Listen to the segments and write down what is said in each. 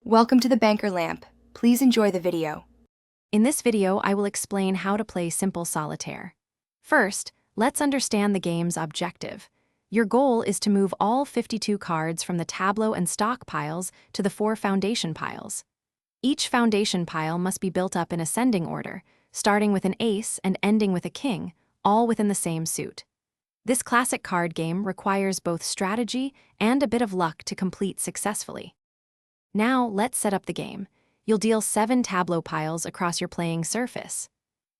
Welcome to the Banker Lamp. Please enjoy the video. In this video, I will explain how to play simple solitaire. First, let's understand the game's objective. Your goal is to move all 52 cards from the tableau and stock piles to the 4 foundation piles. Each foundation pile must be built up in ascending order, starting with an ace and ending with a king, all within the same suit. This classic card game requires both strategy and a bit of luck to complete successfully. Now, let's set up the game. You'll deal 7 tableau piles across your playing surface.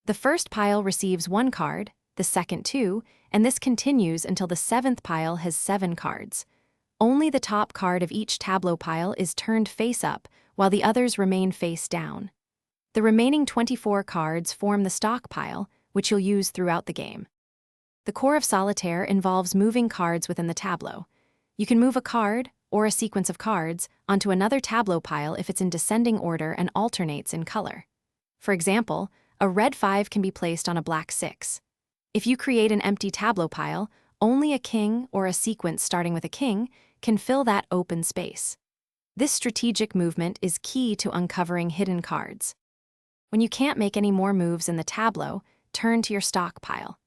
The first pile receives 1 card, the second 2, and this continues until the 7th pile has 7 cards. Only the top card of each tableau pile is turned face up, while the others remain face down. The remaining 24 cards form the stock pile, which you'll use throughout the game. The core of Solitaire involves moving cards within the tableau. You can move a card, or a sequence of cards, onto another tableau pile if it's in descending order and alternates in color. For example, a red 5 can be placed on a black 6. If you create an empty tableau pile, only a king or a sequence starting with a king can fill that open space. This strategic movement is key to uncovering hidden cards. When you can't make any more moves in the tableau, turn to your stock pile.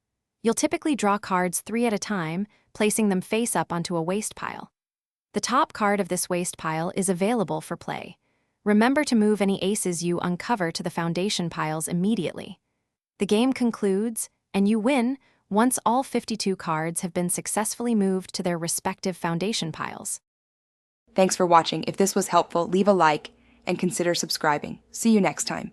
You'll typically draw cards 3 at a time, placing them face up onto a waste pile. The top card of this waste pile is available for play. Remember to move any aces you uncover to the foundation piles immediately. The game concludes, and you win once all 52 cards have been successfully moved to their respective foundation piles. Thanks for watching. If this was helpful, leave a like and consider subscribing. See you next time.